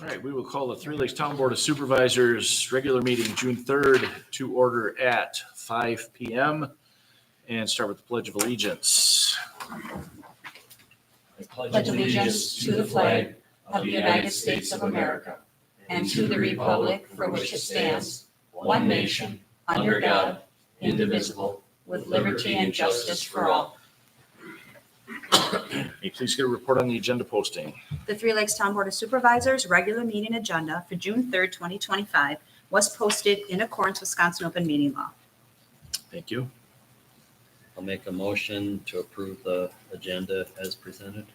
All right, we will call the Three Lakes Town Board of Supervisors regular meeting June 3rd to order at 5 p.m. and start with the Pledge of Allegiance. I pledge allegiance to the flag of the United States of America and to the republic for which it stands, one nation, under God, indivisible, with liberty and justice for all. May you please get a report on the agenda posting. The Three Lakes Town Board of Supervisors regular meeting agenda for June 3rd, 2025 was posted in accordance with Wisconsin Open Meeting Law. Thank you. I'll make a motion to approve the agenda as presented.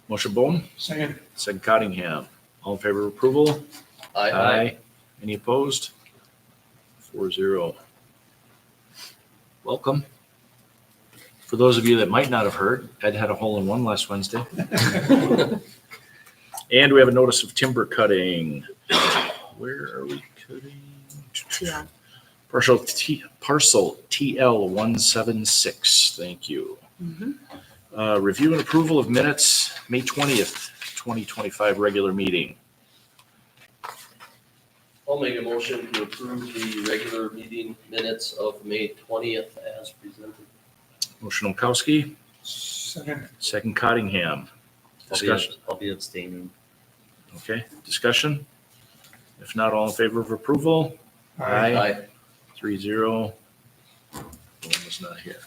Motion Bone, Second. second Cottingham. All in favor of approval? Any opposed? 4-0. Welcome. For those of you that might not have heard, Ed had a hole-in-one last Wednesday. And we have a notice of timber cutting. Where are we cutting? Yeah. Parcel TL176. Thank you. Review and approval of minutes, May 20th, 2025 regular meeting. I'll make a motion to approve the regular meeting minutes of May 20th as presented. Motion Omkowski, Second. second Cottingham. Discussion. I'll be abstaining. Okay, discussion? If not, all in favor of approval? 3-0. One was not here.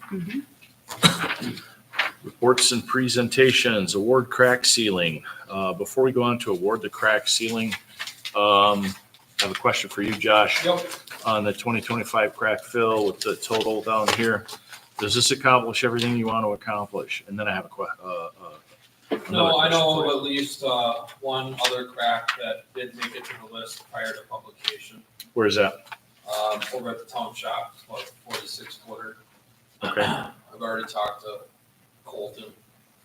Reports and presentations, award crack ceiling. Before we go on to award the crack ceiling, I have a question for you, Josh. Yep. On the 2025 crack fill with the total down here. Does this accomplish everything you want to accomplish? And then I have a No, I know of at least one other crack that did make it to the list prior to publication. Where is that? Over at the town shop, it's about 46 quarter. Okay. I've already talked to Colton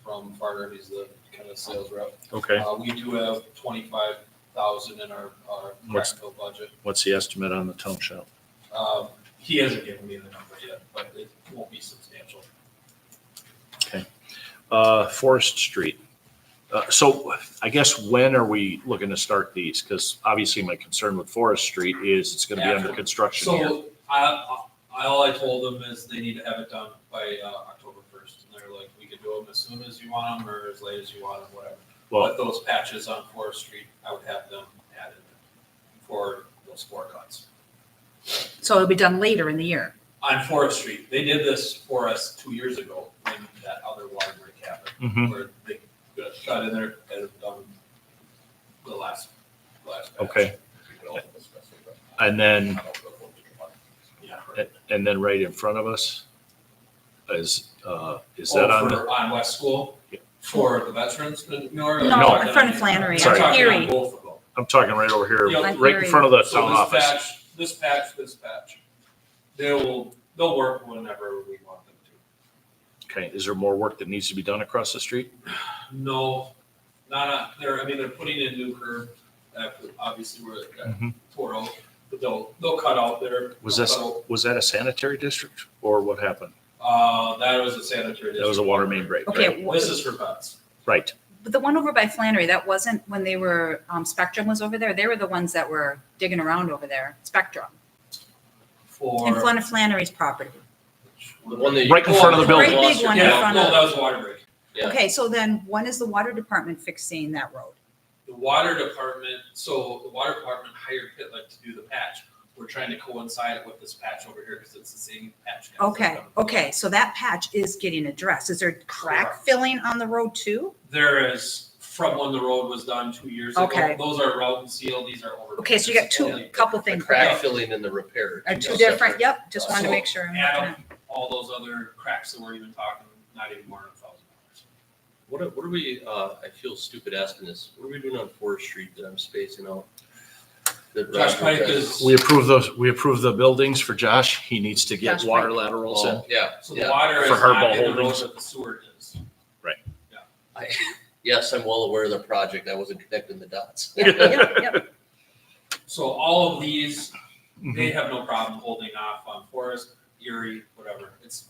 from Farner, he's the kind of sales rep. Okay. We do have 25,000 in our crack fill budget. What's the estimate on the town shop? He hasn't given me the number yet, but it won't be substantial. Forest Street. So I guess when are we looking to start these? Because obviously my concern with Forest Street is it's going to be under construction here. So all I told them is they need to have it done by October 1st. And they're like, we could do them as soon as you want them or as late as you want them, whatever. Well, But those patches on Forest Street, I would have them added for those 4 cuts. So it'll be done later in the year. On Forest Street, they did this for us 2 years ago when that other water break happened, mhm. where they got in there and done the last patch. Okay. And then right in front of us is that on the? On West School? Yeah. For the veterans? No, No, in front of Flannery, Sorry. on Erie. Both of them. I'm talking right over here, Yeah. right in front of the So town office. this patch, they'll work whenever we want them to. Okay, is there more work that needs to be done across the street? No, they're putting in new curb, obviously where it got Mhm. tore out, but they'll cut out there. Was They'll that a sanitary district or what happened? cut out- That was a sanitary. That was a water main break, right? Okay, This is for vets. Right. but the one over by Flannery, that wasn't when they were, Spectrum was over there. They were the ones that were digging around over there, Spectrum, in For. front of Flannery's property. The one that. Right in front of the building. Great big one in Yeah, front no, of. that was a water break. Yeah. Okay, so then when is the water department fixing that road? The water department hired Pitlick to do the patch. We're trying to coincide it with this patch over here because it's the same patch. Okay, so that patch is getting addressed. Is there crack Correct. filling on the road too? There is, from when the road was done 2 years ago. Okay. Those are route and seal, these are over. Okay, so you got couple The things. crack filling and the repair. Are two separate. different, yep, just wanted to So make sure. I'm looking add at- up all those other cracks that we're even talking, not even more than $1,000. What are we, I feel stupid asking this, what are we doing on Forest Street that I'm spacing out? That Josh Roger Pike has? is, We approve the buildings for Josh. He needs to get Josh water Pike. laterals in. Oh, yeah, so the yeah. water is For Hardball not in the road, Holdings. but the sewer is. Yes, I'm well aware of the project. I wasn't connecting the dots. Yep, yep, yep. So all of these they have no problem holding off on Forest, Erie, whatever. It's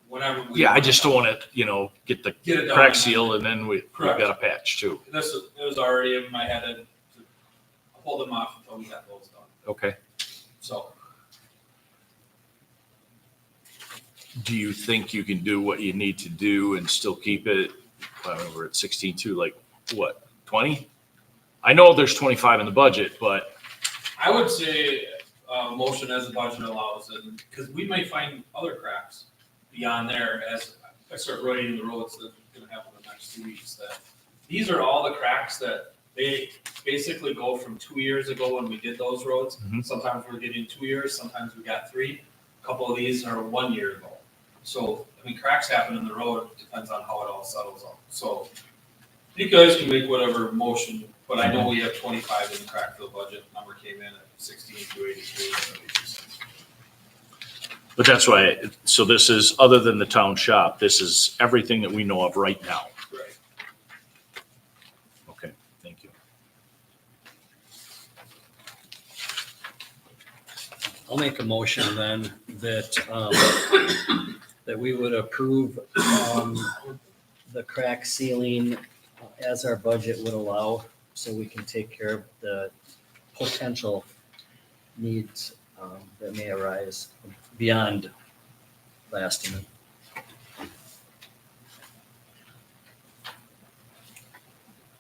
whenever we. Yeah, I just don't want to, get the Get it done. crack seal and then we've Correct. got a patch too. It was already in my head to hold them off until we got those done. Okay. So, Do you think you can do what you need to do and still keep it? We're at 16.2, like what, 20? I know there's 25 in the budget, but I would say, motion as the budget allows, and, because we might find other cracks beyond there as I start writing the roads that are gonna happen in the next 2 weeks, that these are all the cracks that they basically go from 2 years ago when we did those roads. Mhm. Sometimes we're getting 2 years, sometimes we got 3. A couple of these are 1 year ago. So, I mean, cracks happen in the road, depends on how it all settles out. So, you guys can make whatever motion, but I know we have 25 in the crack fill budget. Number came in at 16,283.72. But that's why, so this is, other than the town shop, this is everything that we know of right now. Right. Okay, thank you. I'll make a motion then that, that we would approve, the crack sealing as our budget would allow, so we can take care of the potential needs, that may arise beyond the estimate.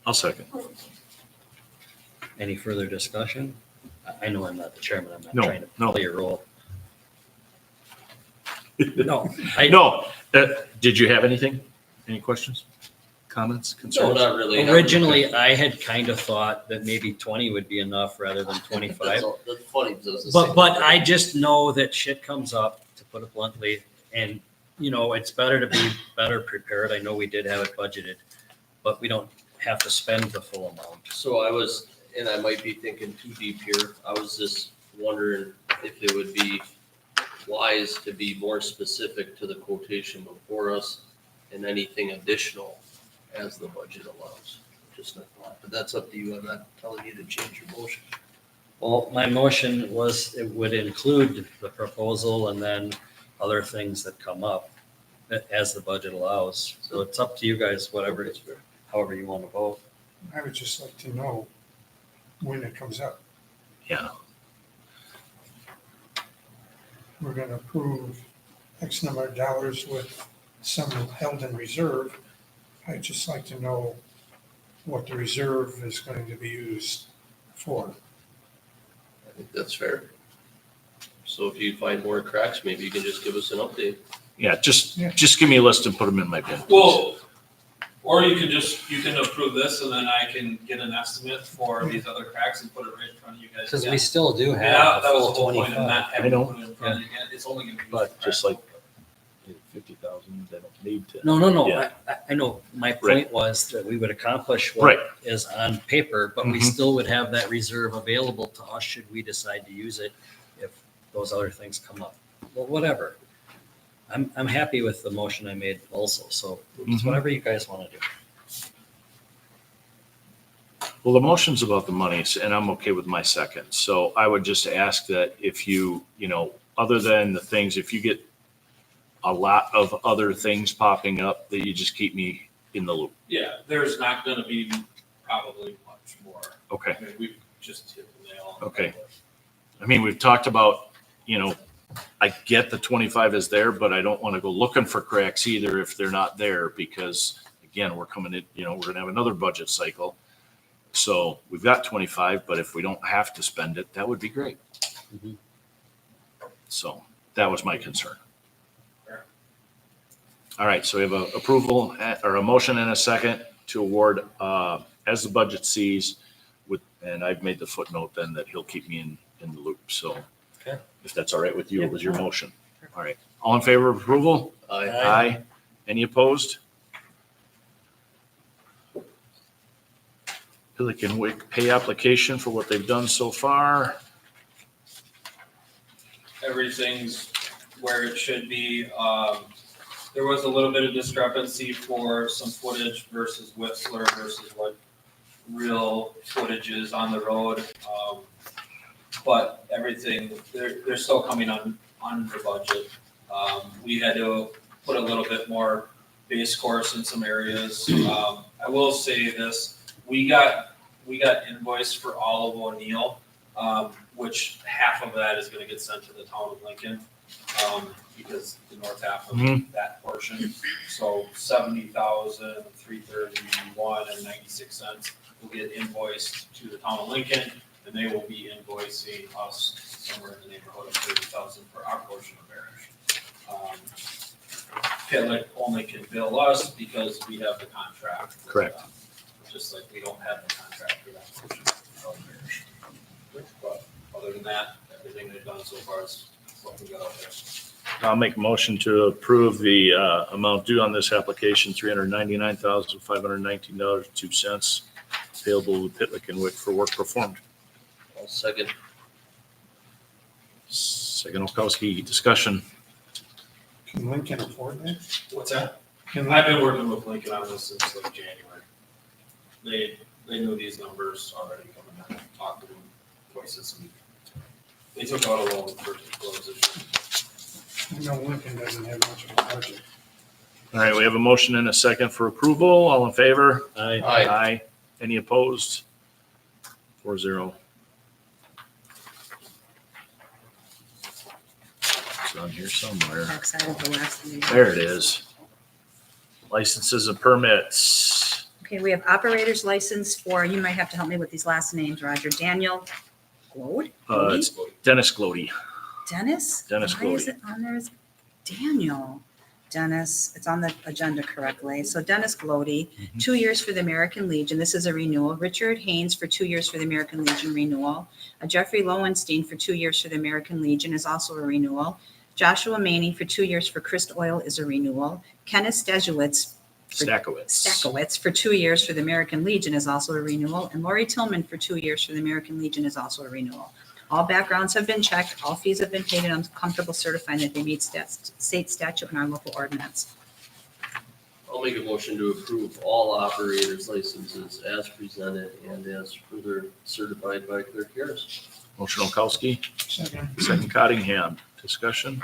I'll second. Any further discussion? I know I'm not the chairman, I'm No, not trying to no. play a role. No, I, No, did you have anything? Any questions, comments, No, concerns? not really. originally, I had kind of thought that maybe 20 would be enough rather than 25. That's funny, because it's the same. But I just know that shit comes up, to put it bluntly, and, it's better to be better prepared. I know we did have it budgeted, but we don't have to spend the full amount. So I was, and I might be thinking too deep here, I was just wondering if it would be wise to be more specific to the quotation before us and anything additional as the budget allows. Just a thought, but that's up to you. I'm not telling you to change your motion. Well, my motion was it would include the proposal and then other things that come up as the budget allows. So it's up to you guys, whatever, however you want to vote. I would just like to know when it comes up. Yeah, We're gonna approve X number of dollars with some held in reserve. I'd just like to know what the reserve is going to be used for. I think that's fair. So if you find more cracks, maybe you can just give us an update. yeah, just Yeah. give me a list and put them in my bin. Well, or you can approve this and then I can get an estimate for these other cracks and put it right in front of you guys. Because again. we still do Yeah, have that the was the full whole point of 25. not I having know. to put it in front of you again. It's only gonna be. But just like 50,000, they don't need to. No, Yeah. I know. My Right. point was that we would accomplish Right. what is on paper, but we Mhm. still would have that reserve available to us should we decide to use it if those other things come up. Well, whatever. I'm happy with the motion I made also, so it's Mhm. whatever you guys want to do. Well, the motion's about the money, and I'm okay with my second. So I would just ask that if you, other than the things, if you get a lot of other things popping up, that you just keep me in the loop. Yeah, there's not gonna be probably much more. Okay. I mean, we've just hit the nail on the Okay. head. I mean, we've talked about, I get the 25 is there, but I don't want to go looking for cracks either if they're not there, because again, we're coming in, we're going to have another budget cycle. So we've got 25, but if we don't have to spend it, that would be great. Mhm. So that was my concern. Fair. All right, so we have a approval or a motion and a second to award as the budget sees with, and I've made the footnote then that he'll keep me in the loop. So Okay. if that's all right with you, it was your motion. All right, all in favor of approval? I Aye. Any opposed? Pelican Wick pay application for what they've done so far. Everything's where it should be. There was a little bit of discrepancy for some footage versus Whistler versus what real footage is on the road. but everything, they're still coming under budget. We had to put a little bit more base course in some areas. I will say this, we got invoiced for all of O'Neill, which half of that is gonna get sent to the town of Lincoln, because the north half of that portion. So 70,331.96 will get invoiced to the town of Lincoln, and they will be invoicing us somewhere in the neighborhood of 30,000 for our portion of parish. Pitlick only can bill us because we have the contract. with Correct. them, just like we don't have the contract for that portion of parish. But other than that, everything they've done so far is what we got out there. I'll make a motion to approve the amount due on this application, $399,519.02, payable to Pitlick and Wick for work performed. I'll second. Second Okowski, discussion. Can Lincoln afford that? What's that? Can I've been working with Lincoln on this since like January. They knew these numbers already coming in. I talked to them twice this week. They took out a loan for close this year. I know Lincoln doesn't have much of a budget. All right, we have a motion and a second for approval. All in favor? Aye. Aye. Any opposed? 4-0. It's on here somewhere. Backside of the last one. There it is. Licenses and permits. Okay, we have operator's license for, you might have to help me with these last names, Roger. Daniel Glode? It's Dennis Glody. Dennis? Dennis Why is Glody. it on there as Daniel? Dennis, it's on the agenda correctly. So Dennis Glody, 2 years for the American Legion. This is a renewal. Richard Haynes for 2 years for the American Legion renewal. Jeffrey Lowenstein for 2 years for the American Legion is also a renewal. Joshua Maney for 2 years for Christ Oil is a renewal. Kenneth Stasiewicz Stackowitz. for 2 years for the American Legion is also a renewal. And Lori Tillman for 2 years for the American Legion is also a renewal. All backgrounds have been checked, all fees have been paid, and I'm comfortable certifying that they meet state statute and our local ordinance. I'll make a motion to approve all operators licenses as presented and as further certified by Clerk Harris. Motion Okowski, Second. second Cottingham. Discussion?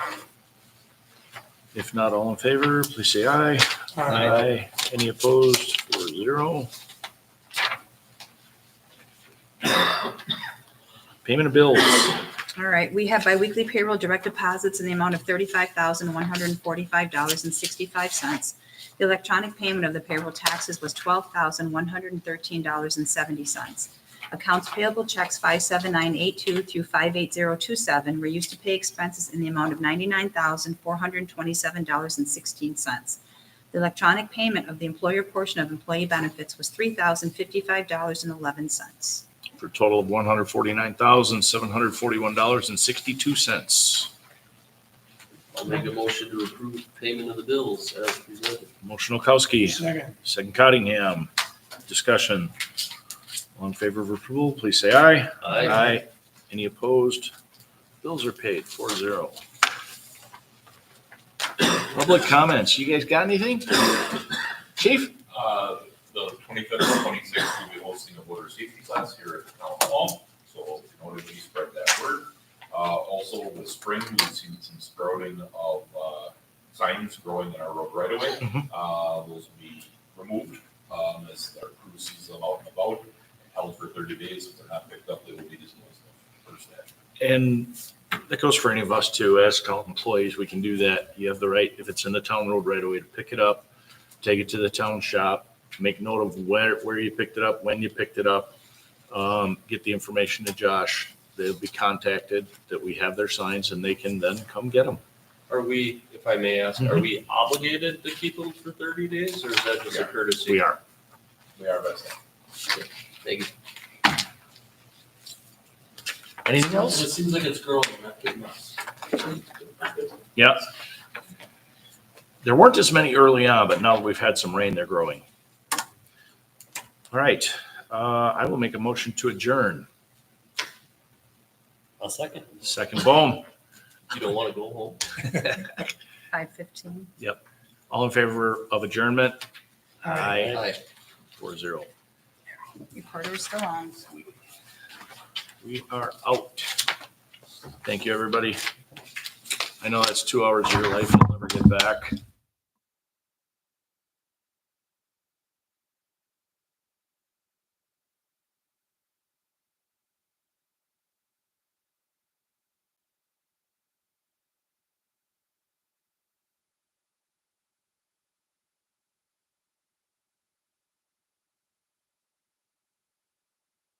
If not, all in favor, please say aye. Aye. Any opposed? 4-0. Payment of bills. All right, we have biweekly payroll direct deposits in the amount of $35,145.65. The electronic payment of the payroll taxes was $12,113.70. Accounts payable checks 57982 through 58027 were used to pay expenses in the amount of $99,427.16. The electronic payment of the employer portion of employee benefits was $3,055.11. For a total of $149,741.62. I'll make a motion to approve payment of the bills as presented. Motion Okowski, Second. second Cottingham. Discussion. All in favor of approval, please say aye. Aye. Any opposed? Bills are paid, 4-0. Public comments. You guys got anything? Chief? The 25th and 26th, we'll be hosting a voter safety class here at the town hall. So, please spread that word. Also, with spring, we've seen some sprouting of signs growing in our road right away. Those will be removed as our crew sees them out and about, and held for 30 days. If they're not picked up, they will be disposed of first day. And that goes for any of us too. As town employees, we can do that. You have the right, if it's in the town road right away, to pick it up, take it to the town shop, make note of where you picked it up, when you picked it up, get the information to Josh. They'll be contacted that we have their signs and they can then come get them. Are we, if I may ask, are we obligated to keep them for 30 days or is that just a courtesy? We are. We are best. Thank you. Anything It else? seems like it's growing, not getting us. Yeah. There weren't as many early on, but now that we've had some rain, they're growing. All right. I will make a motion to adjourn. I'll second. Second Bohm. You don't want to go home? 5:15. All in favor of adjournment? Aye. Aye. 4-0. Recorder is still on. We are out. Thank you, everybody. I know that's 2 hours of your life you'll never get back.